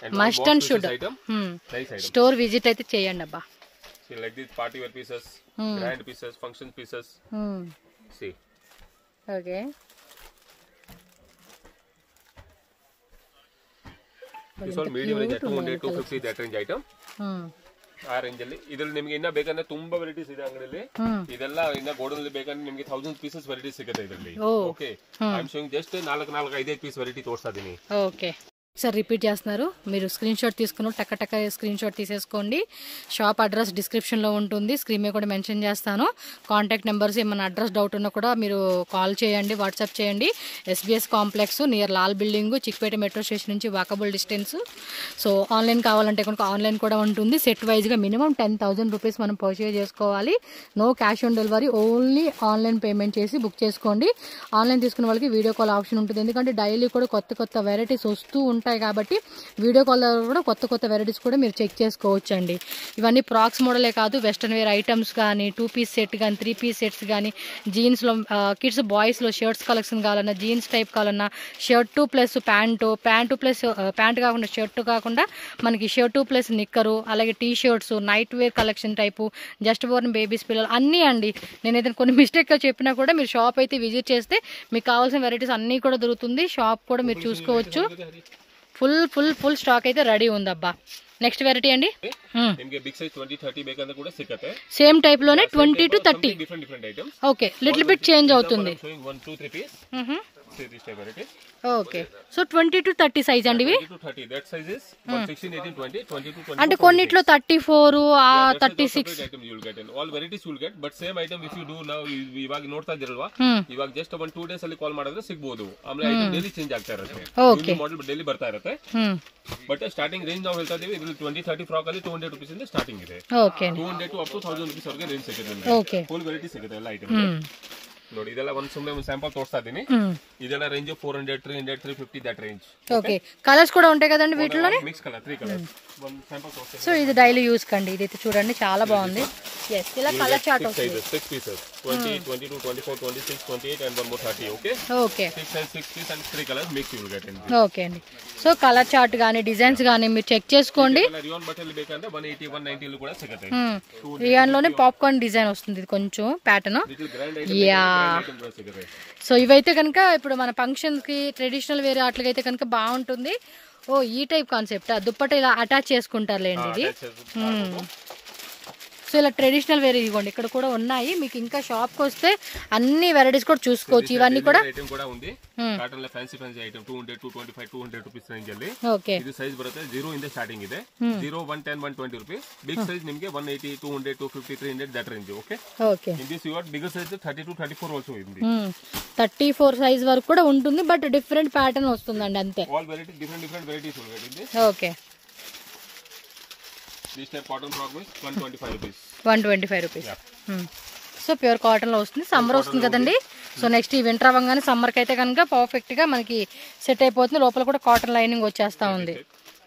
And must and should. Nice item. Store visit అయితే చేయండి అబ్బా. See like these party wear pieces, grand pieces, function pieces. See. Okay. This all medium range 200, 250 that range item. ಆ range ಅಲ್ಲಿ ಇದ್ರಲ್ಲಿ ನಿಮಗೆ ಇನ್ನ ಬೇಕಂದ್ರೆ ತುಂಬಾ ವೆರೈಟೀಸ್ ಇದೆ ಅಂಗಡಿಯಲ್ಲಿ. ಇದೆಲ್ಲ ಇನ್ನ ಗೋಡನ್ ಬೇಕಂದ್ರೆ ನಿಮಗೆ 1000 ಪೀಸಸ್ ವೆರೈಟಿ ಸಿಗುತ್ತೆ ಇದರಲ್ಲಿ. Okay. I am showing just 4 5 piece variety ತೋರಿಸ್ತಾ ಇದೀನಿ. ఓకే. సార్ రిపీట్ చేస్తున్నారు, మీరు స్క్రీన్ షాట్ తీసుకుని టక్క స్క్రీన్ షాట్ తీసేసుకోండి. షాప్ అడ్రస్ డిస్క్రిప్షన్లో ఉంటుంది, స్క్రీన్ మీద కూడా మెన్షన్ చేస్తాను. కాంటాక్ట్ నెంబర్స్ ఏమైనా అడ్రస్ డౌట్ ఉన్నా కూడా మీరు కాల్ చేయండి, వాట్సాప్ చేయండి. SBS complex near Lal building, Chickpet metro station నుంచి వాకబుల్ డిస్టెన్స్. సో ఆన్లైన్ కావాలంటే కనుక ఆన్లైన్ కూడా ఉంటుంది. సెట్ వైజ్గా మినిమం 10,000 రూపీస్ మనం పర్చేజ్ చేసుకోవాలి. No cash on delivery, only online payment చేసి బుక్ చేసుకోండి. ఆన్లైన్ తీసుకున్న వాళ్ళకి వీడియో కాల్ ఆప్షన్ ఉంటుంది, ఎందుకంటే డైలీ కూడా కొత్త వెరైటీస్ వస్తూ ఉంటాయి కాబట్టి వీడియో కాల్ కూడా కొత్త వెరైటీస్ కూడా మీరు చెక్ చేసుకోవచ్చు అండి. ఇవన్నీ ప్రాక్స్ మోడలే కాదు, వెస్ట్రన్ వేర్ ఐటమ్స్ కానీ, 2 పీస్ సెట్ కానీ, 3 పీస్ సెట్స్ కానీ, జీన్స్లో కిడ్స్ బాయ్స్లో షర్ట్స్ కలెక్షన్ కావాలన్నా, జీన్స్ టైప్ కావాలన్నా, shirt plus pant plus pant కాకుండా షర్టు కాకుండా మనకి షర్టు ప్లస్ నిక్కరు, అలాగే T shirts, night wear collection type, just born babies పిల్లలు అన్నీ అండి. నేను ఏదైనా కొన్ని మిస్టేక్గా చెప్పినా కూడా మీరు షాప్ అయితే విజిట్ చేస్తే మీకు కావాల్సిన వెరైటీస్ అన్నీ కూడా దొరుకుతుంది. షాప్ కూడా మీరు చూసుకోవచ్చు. ఫుల్ స్టాక్ అయితే రెడీ ఉందబ్బా. నెక్స్ట్ వెరైటీ అండి, ನಿಮಗೆ ಬಿಗ್ ಸೈಜ್ 20 30 ಬೇಕಂದ್ರೆ ಕೂಡ ಸಿಗುತ್ತೆ. సేమ్ టైప్ లోనే 20 to 30. Different items. Okay, little bit change అవుతుంది. 1 2 3 piece. this type variety. Okay, so 20 to 30 size అండి ఇవి. 20 to 30 that size is 16 18 20 20 to 20. అంటే కొన్నిట్లో 34 36 item you will get and all varieties you will get, but same item if you do now ಇವಾಗ ನೋಡ್ತಾ ಇದ್ದೀರಲ್ವಾ, ಇವಾಗ just 1-2 days ಅಲ್ಲಿ ಕಾಲ್ ಮಾಡಿದ್ರೆ ಸಿಗಬಹುದು. ಆಮೇಲೆ ಐಟಮ್ ಡೈಲಿ ಚೇಂಜ್ ಆಗ್ತಾ ಇರುತ್ತೆ, ನ್ಯೂ ಮಾಡೆಲ್ ಡೈಲಿ ಬರ್ತಾ ಇರುತ್ತೆ. ಬಟ್ ಸ್ಟಾರ್ಟಿಂಗ್ ರೇಂಜ್ ನಾವು ಹೇಳ್ತಾ ಇದೀವಿ, ಇದರಲ್ಲಿ 20 30 ಫ್ರಾಕ್ ಅಲ್ಲಿ 200 ರೂಪೀಸ್ ಇಂದ ಸ್ಟಾರ್ಟಿಂಗ್ ಇದೆ. Okay, 200 to up to 1000 rupees ವರೆಗೆ ರೇಂಜ್ ಸಿಗುತ್ತೆ. ಓಕೆ, ಫುಲ್ ವೆರೈಟಿ ಸಿಗುತ್ತೆ ಎಲ್ಲ ಐಟಮ್. ನೋಡಿ ಇದೆಲ್ಲ ಸುಮ್ಮನೆ ಒಂದು ಸ್ಯಾಂಪಲ್ ತೋರಿಸ್ತಾ ಇದೀನಿ. ಇದೆಲ್ಲ range 400 300 350 that range. Okay, colours కూడా ఉంటాయి కదండి వీటిలోనే. Mix colour 3 colours one sample తోరిస్తాను. సో ఇది డైలీ యూస్ కండి. ఇది చూడండి చాలా బాగుంది. yes, ఇలా కలర్ చార్ట్ వస్తుంది. 6 pieces 20 22 24 26 28 and one more 30. Okay okay, 6 piece and 3 colours mix you will get in. Okay అండి. సో కలర్ చార్ట్ గానీ డిజైన్స్ గానీ మీరు చెక్ చేసుకోండి. రియాన్ బట్టలు ಬೇಕಂದ್ರೆ 180 190 లు కూడా ಸಿಗುತ್ತೆ. రియాన్ లోనే పాప్కార్న్ డిజైన్ వస్తుంది, ఇది కొంచెం ప్యాటర్న్. యా, సో ఇవైతే కనుక ఇప్పుడు మన ఫంక్షన్స్ కి ట్రెడిషనల్ వేరే వాటికైతే కనుక బాగుంటుంది. ఓ ఈ టైప్ కాన్సెప్ట్, దుప్పట ఇలా అటాచ్ చేసుకుంటారులేండి ఇది. సో ఇలా ట్రెడిషనల్ వేరే ఇవ్వండి, ఇక్కడ కూడా ఉన్నాయి. మీకు ఇంకా షాప్ కి వస్తే అన్ని వెరైటీస్ కూడా చూసుకోవచ్చు. ఇవన్నీ కూడా ఐటమ్ కూడా ఉంది. కాటన్ లో ఫ్యాన్సీ ఐటమ్ 200 225 200 ರೂಪೀಸ್ ರೇಂಜ್ ಅಲ್ಲಿ. ಓಕೆ, ಇದು ಸೈಜ್ ಬರುತ್ತೆ 0 ಇಂದ ಸ್ಟಾರ್ಟಿಂಗ್ ಇದೆ. 0 110 120 ರೂಪೀಸ್. ಬಿಗ್ ಸೈಜ್ ನಿಮಗೆ 180 200 250 300 that range. Okay okay, in this your bigger size 30 to 34 also ఉంది. 34 సైజ్ వరకు కూడా ఉంటుంది, బట్ డిఫరెంట్ ప్యాటర్న్ వస్తుందండి అంతే. ఆల్ వెరైటీ డిఫరెంట్ వెరైటీస్ ఉంటాయి. Okay, this type cotton frock with 125 rupees. 125 rupees. So pure cotton లో వస్తుంది. సమ్మర్ వస్తుంది కదండి, సో నెక్స్ట్ ఈ వింటర్ అవ్వగానే సమ్మర్ కి అయితే కనుక పర్ఫెక్ట్ గా మనకి సెట్ అయిపోతుంది. లోపల కూడా కాటన్ లైనింగ్ వచ్చేస్తా ఉంది.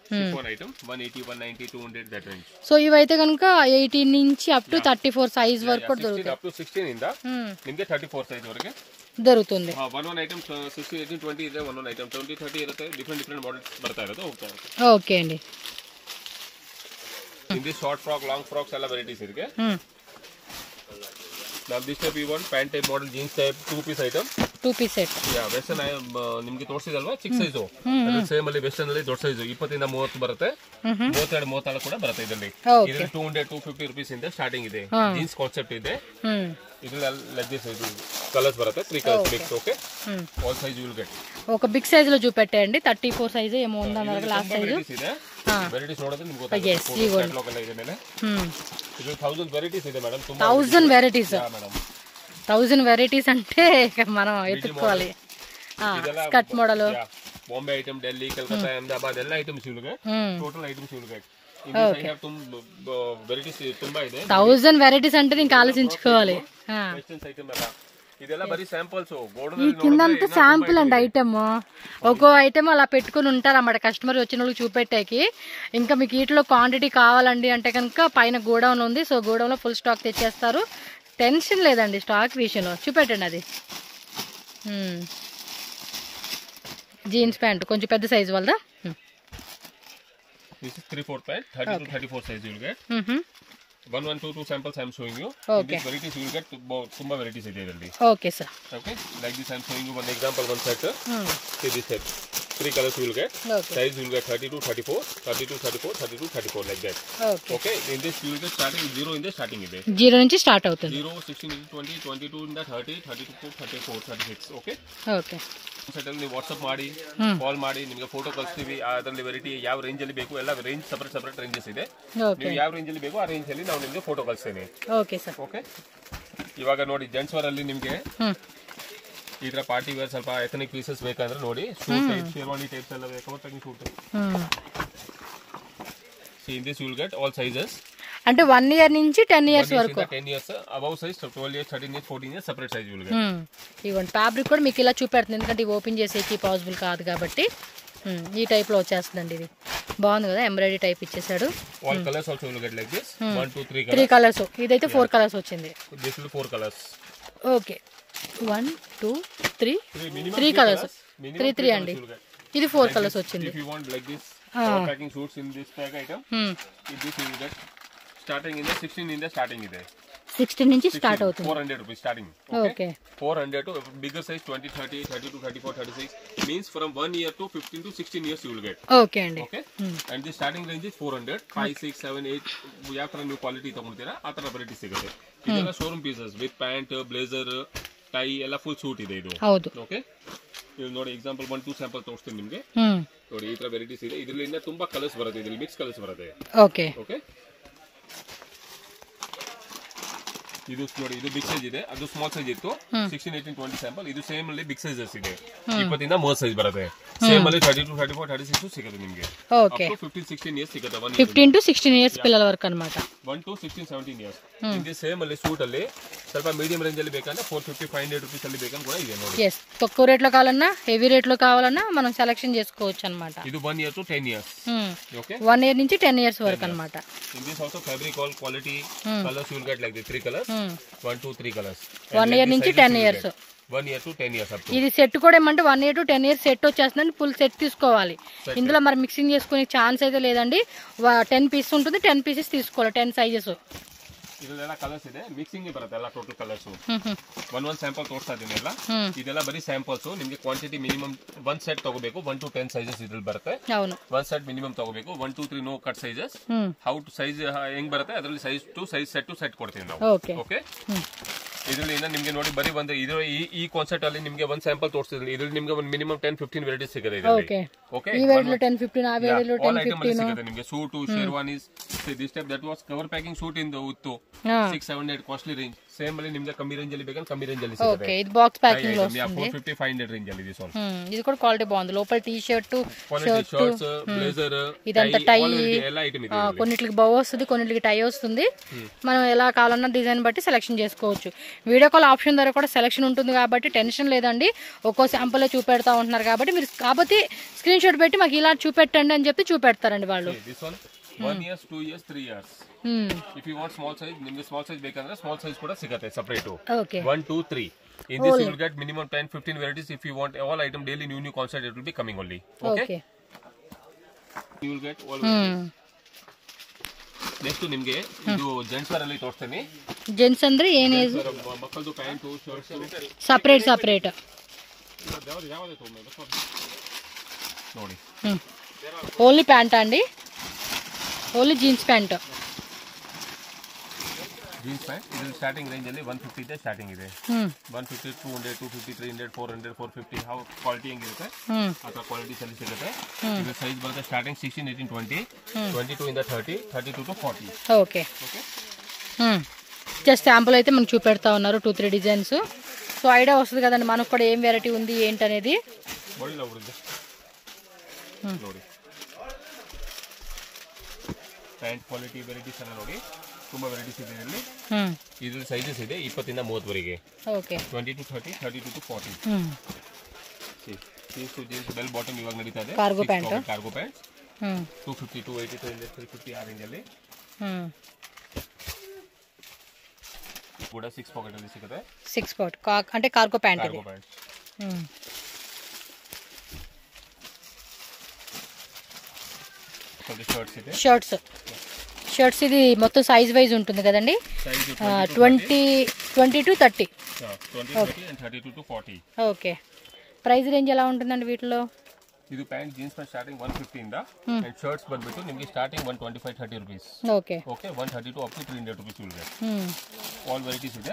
Chiffon item 180, 190, 200 that range. So ఇవైతే కనుక 18 నుంచి అప్ టు 34 సైజ్ వరకు కూడా 16 దొరుకుతాయి. up to 16 ಇಂದ ನಿಮಗೆ 34 ಸೈಜ್ ವರೆಗೆ దొరుకుతుంది. one ಐಟಮ್ 16, 18, 20 ಇದೆ, one ಐಟಮ್ 20, 30 ಇರುತ್ತೆ. ಡಿಫರೆಂಟ್ ಮಾಡೆಲ್ಸ್ ಬರ್ತಾ ಇರೋದು ಹೋಗ್ತಾ ಇರುತ್ತೆ. ಓಕೆ ಅಂడి. in this short frock, long frocks ಎಲ್ಲ ವೆರೈಟೀಸ್ ಇದೆ. now this type you want pant type model, jeans type, 2-piece item, 2-piece set. Western ನಿಮಗೆ ತೋರಿಸಿದಲ್ವಾ ಚಿಕ್ಕ ಸೈಜು, ಅದು ಸೇಮ್ ಅಲ್ಲಿ ವೆಸ್ಟರ್ನ್ ಅಲ್ಲಿ ದೊಡ್ಡ ಸೈಜು 20 ಇಂದ 30 ಬರುತ್ತೆ, 32, 36 ಕೂಡ ಬರುತ್ತೆ. ಇದರಲ್ಲಿ 200, 250 rupees ಇಂದ ಸ್ಟಾರ್ಟಿಂಗ್ ಇದೆ. ಜೀನ್ಸ್ ಕಾನ್ಸೆಪ್ಟ್ ಇದೆ. ಇದ್ರಲ್ಲಿ ಲೈಕ್ ದಿಸ್ ಇದು కలర్స్ బరతే 3 colours mix. Okay, all size you will get. ఒక బిగ్ సైజ్ లో చూపెట్టండి. 34 సైజ్ ఏమో ఉందన్నారు లాస్ట్ సైజ్. వెరైటీస్ ನೋಡೋದು ನಿಮಗೆ ಗೊತ್ತಾಗುತ್ತೆ. ಕ್ಯಾಟಲಾಗ್ ಎಲ್ಲ ಇದೆ ಮೇಲೆ. ಇದು 1000 వెరైటీస్ ಇದೆ ಮೇಡಂ. ತುಂಬಾ 1000 వెరైటీస్. ಮೇಡಂ 1000 వెరైటీస్ అంటే మనం ఎత్తుకోవాలి. Skirt model, Bombay item, Delhi, Calcutta, Ahmedabad ಎಲ್ಲ items you will get. Total items you will get. Varieties ತುಂಬಾ ಇದೆ. 1000 వెరైటీస్ అంటే ఇంకా ఆలోచించుకోవాలి. వెస్టర్న్ ఐటమ్ ಎಲ್ಲ ಇದೆಲ್ಲ ಬರೀ ಸ್ಯಾಂಪಲ್ಸ್. ఈ కిందంతా శాంపుల్ అండి ఐటమ్. ఒక్కో ఐటమ్ అలా పెట్టుకుని ఉంటారు అన్నమాట కస్టమర్ వచ్చిన వాళ్ళకి చూపెట్టాకి. ఇంకా మీకు వీటిలో క్వాంటిటీ కావాలండి అంటే కనుక పైన గోడౌన్ ఉంది. సో గోడౌన్ లో ఫుల్ స్టాక్ తెచ్చేస్తారు. టెన్షన్ లేదండి స్టాక్ విషయంలో. చూపెట్టండి అది. జీన్స్ ప్యాంట్ కొంచెం పెద్ద size వాళ్ళదా. This is 3/4 pant, 30 to 34 size you will get. 1, 2, 2 samples I am showing you. In this varieties you will get tumba varieties ಇದೆ ಇದರಲ್ಲಿ. Okay sir. Okay, like this I am showing you one example, one set. See this set. 3 colors you will get. Size you will get 30 to 34, 30 to 34, 30 to 34 like that. Okay, in this you will get starting 0 in the starting ಇದೆ. 0 నుంచి start అవుతుంది. 0, 16, 20, 22 in the 30, 32, 34, 36. Okay. Okay. Settle ನೀವು WhatsApp ಮಾಡಿ, ಕಾಲ್ ಮಾಡಿ, ನಿಮಗೆ photo ಕಳಿಸ್ತೀವಿ. ಅದರಲ್ಲಿ variety ಯಾವ ರೇಂಜ್ ಅಲ್ಲಿ ಬೇಕು ಎಲ್ಲ ರೇಂಜ್ ಸಪರೇಟ್ ರೇಂಜಸ್ ಇದೆ. ನೀವು ಯಾವ ರೇಂಜ್ ಅಲ್ಲಿ ಬೇಕು ಆ ರೇಂಜ್ ಅಲ್ಲಿ ನಾವು ನಿಮಗೆ ಫೋಟೋ ಕಳಿಸ್ತೇನೆ. Okay sir. ಓಕೆ, ಇವಾಗ ನೋಡಿ ಜೆಂಟ್ಸ್ ವೇರ್ ಅಲ್ಲಿ ನಿಮಗೆ ಈ ತರ ಪಾರ್ಟಿ ವೇರ್ ಸ್ವಲ್ಪ ಎಥನಿಕ್ ಪೀಸಸ್ ಬೇಕಂದ್ರೆ ನೋಡಿ, ಸೂಟ್ ಟೈಪ್, ಶೇರ್ವಾನಿ ಟೈಪ್ಸ್ ಎಲ್ಲ ಬೇಕು ಅಂತ suit. See in this you will get all sizes. అంటే 1 year నుంచి 10 years వరకు. 10 years above size, 12 years, 13 years, 14 years separate size you will get. ఇవ్వండి ఫ్యాబ్రిక్ కూడా మీకు ఇలా చూపెడుతుంది ఎందుకంటే ఇవి ఓపెన్ చేసేకి పాసిబుల్ కాదు కాబట్టి. ఈ టైప్ లో వచ్చేస్తుందండి. ఇది బాగుంది కదా, ఎంబ్రాయిడరీ టైప్ ఇచ్చేసాడు. All colors also you will get like this. 1, 2, 3 colors. 3 colours. ఇదైతే 4 కలర్స్ వచ్చింది. This will be 4 colors. Okay, 1, 2, 3 colours. 3 అండి. ఇది 4 కలర్స్ వచ్చింది. If you want like this packing suits in this pack item, this you will get starting in the 16 in the starting ಇದೆ. 16 నుంచి start అవుతుంది. 400 rupees starting. Okay. 400 to bigger size 20, 30, 32, 34, 36 means from 1 year to 15 to 16 years you will get. Okay అండి. Okay. And the starting range is 400, 5, 6, 7, 8 ಯಾವ ತರ ನೀವು quality ತಗೊಳ್ತೀರಾ ಆ ತರ variety ಸಿಗುತ್ತೆ. ಇದೆಲ್ಲ showroom pieces with pant, blazer, tie ಎಲ್ಲ ಫುಲ್ ಸೂಟ್ ಇದೆ ಇದು. ಹೌದು. ಓಕೆ, ಇದು ನೋಡಿ ಎಕ್ಸಾಂಪಲ್ 1, 2 ಸ್ಯಾಂಪಲ್ ತೋರಿಸ್ತೀನಿ ನಿಮಗೆ. ನೋಡಿ ಈ ತರ ವೆರೈಟೀಸ್ ಇದೆ. ಇದರಲ್ಲಿ ಇನ್ನ ತುಂಬಾ ಕಲರ್ಸ್ ಬರುತ್ತೆ. ಇದರಲ್ಲಿ ಮಿಕ್ಸ್ ಕಲರ್ಸ್ ಬರುತ್ತೆ. ಓಕೆ. ಓಕೆ, ಇದು ನೋಡಿ, ಇದು ಬಿಗ್ ಸೈಜ್ ಇದೆ, ಅದು ಸ್ಮಾಲ್ ಸೈಜ್ ಇತ್ತು. 16, 18, 20 ಸ್ಯಾಂಪಲ್. ಇದು ಸೇಮ್ ಅಲ್ಲಿ ಬಿಗ್ ಸೈಜಸ್ ಇದೆ. 20 ಇಂದ 30 ಸೈಜ್ ಬರುತ್ತೆ. ಸೇಮ್ ಅಲ್ಲಿ 32, 34, 36 ಸಿಗುತ್ತೆ ನಿಮಗೆ. ಓಕೆ, 15, 16 ಇಯರ್ಸ್ ಸಿಗುತ್ತೆ. 15 to 16 ಇಯರ್ಸ್ పిల్లల వరకు అన్నమాట. 1 to 16, 17 ಇಯರ್ಸ್. ఇది ಸೇಮ್ ಅಲ್ಲಿ ಸೂಟ್ ಅಲ್ಲಿ ಸ್ವಲ್ಪ మీడియం రేంజ్ ಅಲ್ಲಿ ಬೇಕಂದ್ರೆ 450, 500 రూపీస్ ಅಲ್ಲಿ ಬೇಕಂದ್ರೆ ಕೂಡ ಇದೆ ನೋಡಿ. yes, తక్కువ రేట్ లో కావాలన్నా హెవీ రేట్ లో కావాలన్నా మనం సెలెక్షన్ చేసుకోవచ్చు అన్నమాట. ఇది 1 year to 10 years. Okay, 1 year నుంచి 10 years వరకు అన్నమాట. In this also fabric all quality colors you will get like the 3 colors. 1, 2, 3 colors. 1 year నుంచి 10 years. 1 year to 10 years up to. ఇది సెట్ కూడా ఏమంటే 1 year to 10 years సెట్ వచ్చేస్తుందండి. Full set తీసుకోవాలి. ఇందులో మరి మిక్సింగ్ చేసుకునే ఛాన్స్ అయితే లేదండి. 10 పీసెస్ ఉంటుంది, 10 పీసెస్ తీసుకోవాలి, 10 సైజెస్. ಇದೆಲ್ಲ ಕಲರ್ಸ್ ಇದೆ, ಮಿಕ್ಸಿಂಗ್ ಬರುತ್ತೆ ಎಲ್ಲ ಟೋಟಲ್ ಕಲರ್ಸ್. ಒಂದ್ ಸ್ಯಾಂಪಲ್ ತೋರಿಸ್ತಾ ಇದೀನಿ ಎಲ್ಲ. ಇದೆಲ್ಲ ಬರೀ ಸ್ಯಾಂಪಲ್ಸ್. ನಿಮ್ಗೆ ಕ್ವಾಂಟಿಟಿ ಮಿನಿಮಮ್ 1 ಸೆಟ್ ತಗೋಬೇಕು. 1 to 10 ಸೈಜಸ್ ಇದ್ರಲ್ಲಿ ಬರುತ್ತೆ. 1 ಸೆಟ್ ಮಿನಿಮಮ್ ತಗೋಬೇಕು. 1, 2, 3 no cut sizes. How to size ಹೆಂಗ್ ಬರುತ್ತೆ ಅದರಲ್ಲಿ ಸೈಜ್ ಟು ಸೆಟ್ ಕೊಡ್ತೀವಿ ನಾವು. ಓಕೆ, ಇದರಲ್ಲಿ ನಿಮ್ಗೆ ನೋಡಿ ಬರೀ ಒಂದು ಇದು ಈ ಕಾನ್ಸೆಪ್ಟ್ ಅಲ್ಲಿ ನಿಮ್ಗೆ 1 ಸ್ಯಾಂಪಲ್ ತೋರಿಸ್ತಿದ್ದೀನಿ. ಇದ್ರಲ್ಲಿ ನಿಮ್ಗೆ ಒಂದು ಮಿನಿಮಮ್ 10-15 ವೆರೈಟೀಸ್ ಸಿಗುತ್ತೆ ಇದರಲ್ಲಿ. ಓಕೆ, ಈ ವೇಳೆలో 10-15 ಆ ವೇಳೆలో 10-15 ಸಿಗುತ್ತೆ ನಿಮ್ಗೆ. Suit, sherwanis, this type that was cover packing suit in ಉತ್ತು 600-700 ಕಾಸ್ಟ್ಲಿ ರೇಂಜ್. ಸೇಮ್ ಅಲ್ಲಿ ನಿಮ್ಗೆ ಕಮ್ಮಿ ರೇಂಜ್ ಅಲ್ಲಿ ಬೇಕಂದ್ರೆ ಕಮ್ಮಿ ರೇಂಜ್ ಅಲ್ಲಿ ಸಿಗುತ್ತೆ. ಓಕೆ, ಇದು ಬಾಕ್ಸ್ ಪ್ಯಾಕಿಂಗ್ లో వస్తుంది. 450-500 ರೇಂಜ್ ಅಲ್ಲಿ ಇದೆ. ఇది కూడా క్వాలిటీ బాగుంది. లోపల టీ షర్ట్, షర్ట్స్, బ్లేజర్, ఇదంతా టై ಎಲ್ಲ ఐటమ్ ಇದೆ. కొన్నిటికి బౌ వస్తుంది, కొన్నిటికి టై వస్తుంది. మనం ఎలా కావాలన్నా డిజైన్ బట్టి సెలెక్షన్ చేసుకోవచ్చు. వీడియో కాల్ ఆప్షన్ ద్వారా కూడా సెలెక్షన్ ఉంటుంది కాబట్టి టెన్షన్ లేదండి. ఒక్కో శాంపుల్ చూపెడతా ఉంటున్నారు కాబట్టి మీరు కాబట్టి స్క్రీన్ షాట్ పెట్టి మాకు ఇలా చూపెట్టండి అని చెప్పి చూపెడతారండి వాళ్ళు. 1 year, 2 years, 3 years. If you want small size, nimge small size bekandre small size kuda sigate separate. Okay. 1, 2, 3. In this you will get minimum 10-15 varieties. If you want all item daily new concept, it will be coming only. Okay. You will get all varieties. Next nimge idu gents wear alli ತೋರಿಸ್ತೀನಿ. Gents ಅಂದ್ರೆ ಏನು ಮಕ್ಕಳದು pant shirts separate ನೋಡಿ. Only pant అండి, only jeans pant. Jeans pant ఇది starting range ಅಲ್ಲಿ 150 ಇದೆ starting ಇದೆ. 150 200 250 300 400 450 ಹೌ ಕ್ವಾಲಿಟಿ ಹೆಂಗಿರುತ್ತೆ ಆ ಕ್ವಾಲಿಟಿ ಅಲ್ಲಿ ಸಿಗುತ್ತೆ. ಇದು ಸೈಜ್ ಬರುತ್ತೆ ಸ್ಟಾರ್ಟಿಂಗ್ 16 18 20 22 ಇಂದ 30 32 to 40. ఓకే జస్ట్ శాంపుల్ అయితే మనకు చూపెడతా ఉన్నారు 2-3 డిజైన్స్. సో ఐడియా వస్తుంది కదండి మనకు కూడా ఏం వెరైటీ ఉంది ఏంటి అనేది. ನೋಡಿ ಪ್ಯಾಂಟ್ ಕ್ವಾಲಿಟಿ ವೆರೈಟೀಸ್ ಎಲ್ಲ ನೋಡಿ ತುಂಬಾ ವೆರೈಟೀಸ್ ಇದೆ ಇಲ್ಲಿ. ಇದು ಸೈಜಸ್ ಇದೆ 20 ಇಂದ 30 ವರೆಗೆ. Okay 20 to 30 32 to 40. Jeans to jeans bell bottom ಇವಾಗ ನಡೀತಾ ಇದೆ. ಕಾರ್ಗೋ ಪ್ಯಾಂಟ್ 250 280 300 350 ಆ ರೇಂಜ್ ಅಲ್ಲಿ ಕೂಡ 6 ಪಾಕೆಟ್ ಅಲ್ಲಿ ಸಿಗುತ್ತೆ. 6 ಪಾಕೆಟ್ అంటే కార్గో ప్యాంట్ ఇది. షర్ట్స్ ఇది మొత్తం సైజ్ వైజ్ ఉంటుంది కదండి. 20 to 30. ఓకే ప్రైస్ రేంజ్ ఎలా ఉంటుందండి వీటిలో? ಇದು ಪ್ಯಾಂಟ್ ಜೀನ್ಸ್ ಪ್ಯಾಂಟ್ ಸ್ಟಾರ್ಟಿಂಗ್ 150 ಇಂದ ಅಂಡ್ ಶರ್ಟ್ಸ್ ಬಂದ್ಬಿಟ್ಟು ನಿಮಗೆ starting 125 30 rupees. Okay 132 up to 300 rupees ಉಳಿದೆ. ಆಲ್ ವೆರೈಟೀಸ್ ಇದೆ.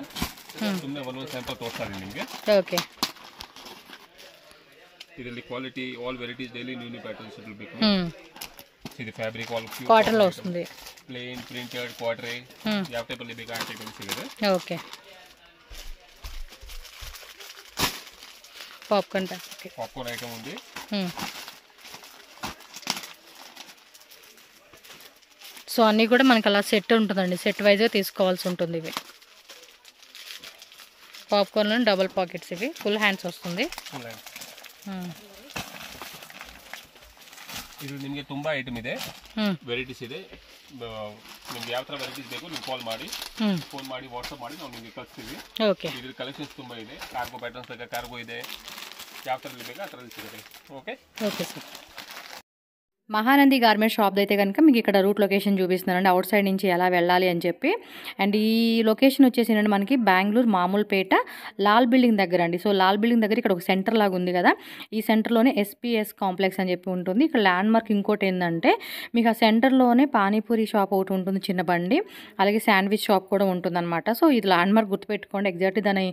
ಸುಮ್ಮನೆ ಒಂದು ಸ್ಯಾಂಪಲ್ ತೋರಿಸ್ತಾ ಇದ್ದೀನಿ ನಿಮಗೆ. ಓಕೆ ಇದರಲ್ಲಿ quality all varieties daily new patterns it will be. ఇది ఫ్యాబ్రిక్ ఆల్ కాటన్ లో వస్తుంది. ప్లెయిన్ ప్రింటెడ్ క్వార్టరే ಯಾವ ಟೈಪ್ ಅಲ್ಲಿ ಬೇಕಾ ಆ ಟೈಪ್ ಅಲ್ಲಿ ಸಿಗುತ್ತೆ. ఓకే పాప్కార్న్ ఐటమ్ ఉంది. సో అన్నీ కూడా మనకి అలా సెట్ ఉంటుందండి, సెట్ వైజ్గా తీసుకోవాల్సి ఉంటుంది. ఇవి పాప్కార్న్లో డబుల్ పాకెట్స్, ఇవి ఫుల్ హ్యాండ్స్ వస్తుంది. ಇದು ನಿಮಗೆ ತುಂಬಾ ಐಟಮ್ ಇದೆ, ವೆರೈಟೀಸ್ ಇದೆ. ನಿಮ್ಗೆ ಯಾವ ತರ ವೆರೈಟೀಸ್ ಬೇಕು ನೀವು ಕಾಲ್ ಮಾಡಿ, ಫೋನ್ ಮಾಡಿ, ವಾಟ್ಸ್ಆಪ್ ಮಾಡಿ ನಾವು ನಿಮಗೆ ಕಳಿಸ್ತೀವಿ. ಇದ್ರ ಕಲೆಕ್ಷನ್ಸ್ ತುಂಬಾ ಇದೆ. ಕಾರ್ಗೋ ಪ್ಯಾಟರ್ನ್ಸ್ ಬೇಕಾ ಕಾರ್ಗೋ ಇದೆ, ಯಾವ ತರ ಬೇಕಾ ಆ ತರ ಸಿಗುತ್ತೆ. Okay sir. Mahanandi garment shop అయితే కనుక మీకు ఇక్కడ రూట్ లొకేషన్ చూపిస్తున్నానండి, అవుట్ సైడ్ నుంచి ఎలా వెళ్ళాలి అని చెప్పి. అండ్ ఈ లొకేషన్ వచ్చేసి ఏంటంటే మనకి బెంగళూరు మామూలుపేట లాల్ బిల్డింగ్ దగ్గర అండి. సో లాల్ బిల్డింగ్ దగ్గర ఇక్కడ ఒక సెంటర్ లాగా ఉంది కదా, ఈ సెంటర్లోనే ఎస్పీఎస్ కాంప్లెక్స్ అని చెప్పి ఉంటుంది. ఇక్కడ ల్యాండ్ మార్క్ ఇంకోటి ఏంటంటే మీకు ఆ సెంటర్లోనే పానీపూరి షాప్ ఒకటి ఉంటుంది, చిన్న బండి, అలాగే శాండ్విచ్ షాప్ కూడా ఉంటుందన్నమాట. సో ఇది ల్యాండ్ మార్క్ గుర్తుపెట్టుకోండి. ఎగ్జాక్ట్లీ దాని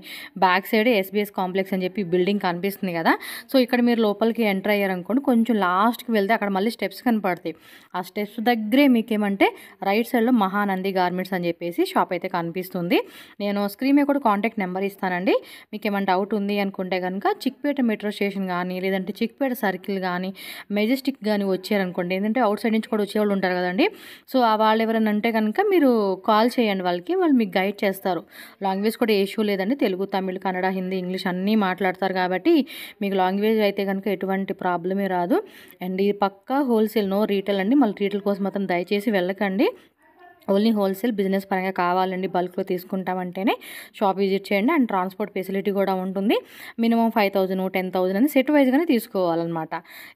బ్యాక్ సైడ్ ఎస్బీఎస్ కాంప్లెక్స్ అని చెప్పి బిల్డింగ్ కనిపిస్తుంది కదా. సో ఇక్కడ మీరు లోపలికి ఎంటర్ అయ్యారనుకోండి, కొంచెం లాస్ట్కి వెళ్తే అక్కడ మళ్ళీ స్టెప్స్ కనపడతాయి. ఆ స్టెప్స్ దగ్గరే మీకేమంటే రైట్ సైడ్లో మహానంది గార్మెంట్స్ అని చెప్పేసి షాప్ అయితే కనిపిస్తుంది. నేను స్క్రీన్ మీద కూడా కాంటాక్ట్ నెంబర్ ఇస్తానండి. మీకు ఏమైనా డౌట్ ఉంది అనుకుంటే కనుక చిక్పేట మెట్రో స్టేషన్ కానీ లేదంటే చిక్పేట సర్కిల్ కానీ మెజెస్టిక్ కానీ వచ్చారనుకోండి, ఏంటంటే అవుట్ సైడ్ నుంచి కూడా వచ్చేవాళ్ళు ఉంటారు కదండి. సో వాళ్ళు ఎవరైనా అంటే కనుక మీరు కాల్ చేయండి వాళ్ళకి, వాళ్ళు మీకు గైడ్ చేస్తారు. లాంగ్వేజ్ కూడా ఏ ఇష్యూ లేదండి, తెలుగు తమిళ్ కన్నడ హిందీ ఇంగ్లీష్ అన్నీ మాట్లాడతారు కాబట్టి మీకు లాంగ్వేజ్ అయితే కనుక ఎటువంటి ప్రాబ్లమే రాదు. అండ్ ఈ పక్కా హోల్సేల్, నో రీటైల్ అండి. మళ్ళీ రీటైల్ కోసం మాత్రం దయచేసి వెళ్ళకండి. ఓన్లీ హోల్సేల్ బిజినెస్ పరంగా కావాలండి, బల్క్లో తీసుకుంటామంటేనే షాప్ విజిట్ చేయండి. అండ్ ట్రాన్స్పోర్ట్ ఫెసిలిటీ కూడా ఉంటుంది. మినిమం 5,000 10,000 అని సెట్ వైజ్గానే తీసుకోవాలన్నమాట.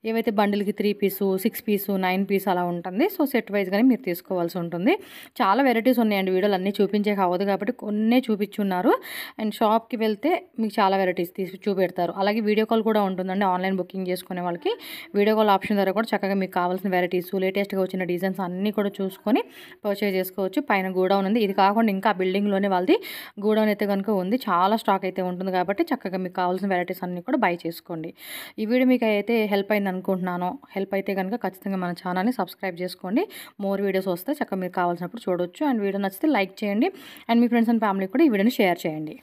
ఏవైతే బండిల్కి 3 పీసు 6 పీసు 9 పీస్ అలా ఉంటుంది. సో సెట్ వైజ్గానే మీరు తీసుకోవాల్సి ఉంటుంది. చాలా వెరైటీస్ ఉన్నాయండి, వీడియోలు అన్నీ చూపించే కావద్దు కాబట్టి కొన్నే చూపించున్నారు. అండ్ షాప్కి వెళ్తే మీకు చాలా వెరైటీస్ చూపెడతారు. అలాగే వీడియో కాల్ కూడా ఉంటుందండి, ఆన్లైన్ బుకింగ్ చేసుకునే వాళ్ళకి వీడియో కాల్ ఆప్షన్ ద్వారా కూడా చక్కగా మీకు కావాల్సిన వెరైటీస్ లేటెస్ట్గా వచ్చిన డిజైన్స్ అన్నీ కూడా చూసుకొని పర్చేజ్ చేసుకోవచ్చు. పైన గోడౌన్ ఉంది, ఇది కాకుండా ఇంకా బిల్డింగ్లోనే వాళ్ళది గోడౌన్ అయితే కనుక ఉంది. చాలా స్టాక్ అయితే ఉంటుంది కాబట్టి చక్కగా మీకు కావాల్సిన వెరైటీస్ అన్నీ కూడా బై చేసుకోండి. ఈ వీడియో మీకు అయితే హెల్ప్ అయింది అనుకుంటున్నాను. హెల్ప్ అయితే కనుక ఖచ్చితంగా మన ఛానల్ని సబ్స్క్రైబ్ చేసుకోండి. మోర్ వీడియోస్ వస్తే చక్కగా మీకు కావాల్సినప్పుడు చూడొచ్చు. అండ్ వీడియో నచ్చితే లైక్ చేయండి. And me friends and family కూడా ఈ వీడియోని షేర్ చేయండి.